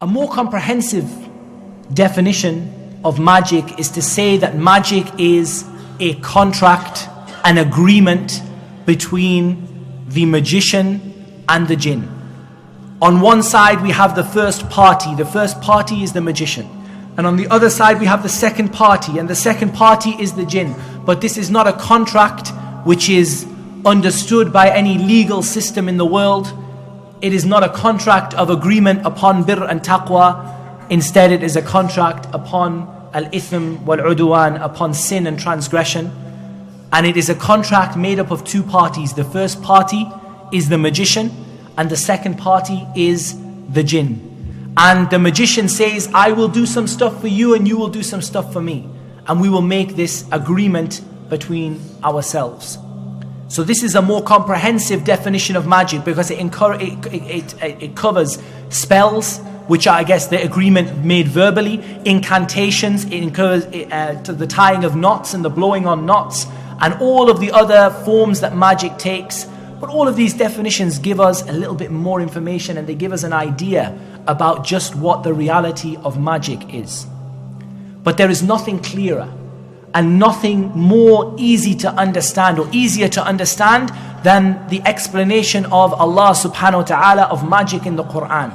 A more comprehensive definition of magic is to say that magic is a contract, an agreement between the magician and the jinn. On one side we have the first party. The first party is the magician. And on the other side we have the second party, and the second party is the jinn. But this is not a contract which is understood by any legal system in the world. It is not a contract of agreement upon birr and taqwa. Instead, it is a contract upon al-ithm wal-udwan, upon sin and transgression. And it is a contract made up of two parties. The first party is the magician, and the second party is the jinn. And the magician says, I will do some stuff for you and you will do some stuff for me. And we will make this agreement between ourselves. So this is a more comprehensive definition of magic, because it covers spells, which are, I guess, the agreement made verbally, incantations, it covers the tying of knots and the blowing on knots, and all of the other forms that magic takes. But all of these definitions give us a little bit more information, and they give us an idea about just what the reality of magic is. But there is nothing clearer and nothing more easy to understand or easier to understand than the explanation of Allah subhanahu wa ta'ala of magic in the Quran.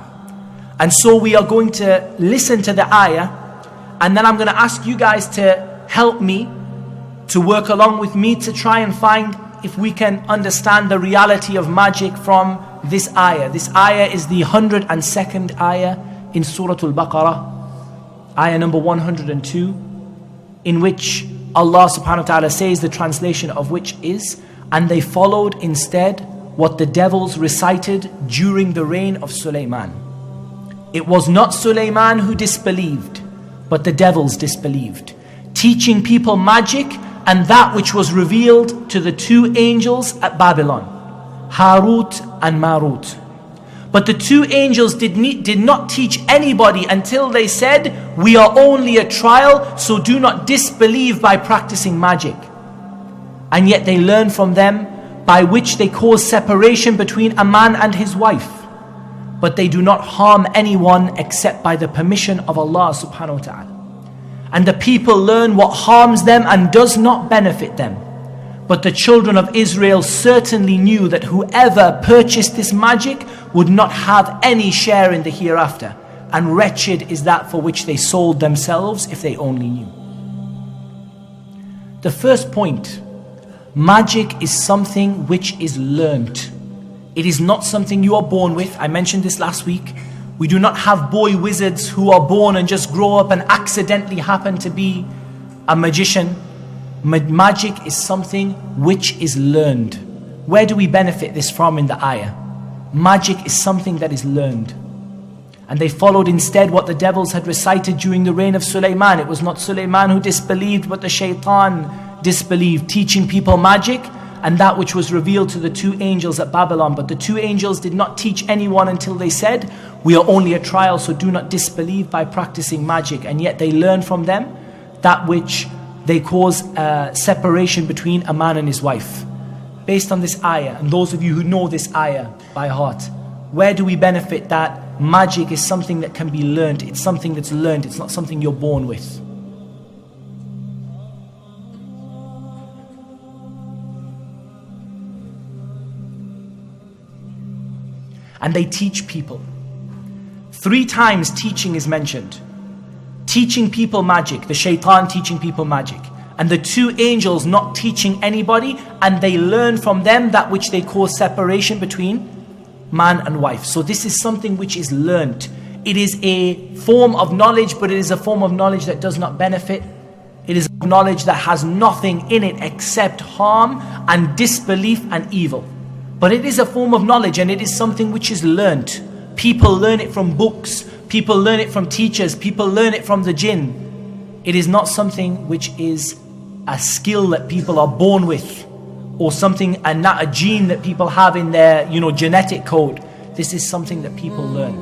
And so we are going to listen to the ayah, and then I'm going to ask you guys to help me, to work along with me to try and find if we can understand the reality of magic from this ayah. This ayah is the 102nd ayah in Surah Al-Baqarah, ayah number 102, in which Allah subhanahu wa ta'ala says, the translation of which is, and they followed instead what the devils recited during the reign of Sulaiman. It was not Sulaiman who disbelieved, but the devils disbelieved, teaching people magic and that which was revealed to the two angels at Babylon, Harut and Marut. But the two angels did not teach anybody until they said, we are only a trial, so do not disbelieve by practicing magic. And yet they learned from them, by which they cause separation between a man and his wife. But they do not harm anyone except by the permission of Allah subhanahu wa ta'ala. And the people learn what harms them and does not benefit them. But the children of Israel certainly knew that whoever purchased this magic would not have any share in the hereafter. And wretched is that for which they sold themselves, if they only knew. The first point, magic is something which is learnt. It is not something you are born with. I mentioned this last week. We do not have boy wizards who are born and just grow up and accidentally happen to be a magician. Magic is something which is learned. Where do we benefit this from in the ayah? Magic is something that is learned. And they followed instead what the devils had recited during the reign of Sulaiman. It was not Sulaiman who disbelieved, but the shaitan disbelieved, teaching people magic and that which was revealed to the two angels at Babylon. But the two angels did not teach anyone until they said, we are only a trial, so do not disbelieve by practicing magic. And yet they learned from them that which they cause separation between a man and his wife. Based on this ayah, and those of you who know this ayah by heart, where do we benefit that magic is something that can be learned? It's something that's learned, it's not something you're born with. And they teach people. 3 times teaching is mentioned. Teaching people magic, the shaitan teaching people magic, and the 2 angels not teaching anybody, and they learn from them that which they cause separation between man and wife. So this is something which is learnt. It is a form of knowledge, but it is a form of knowledge that does not benefit. It is knowledge that has nothing in it except harm and disbelief and evil. But it is a form of knowledge, and it is something which is learnt. People learn it from books. People learn it from teachers. People learn it from the jinn. It is not something which is a skill that people are born with, or something, and not a gene that people have in their, genetic code. This is something that people learn.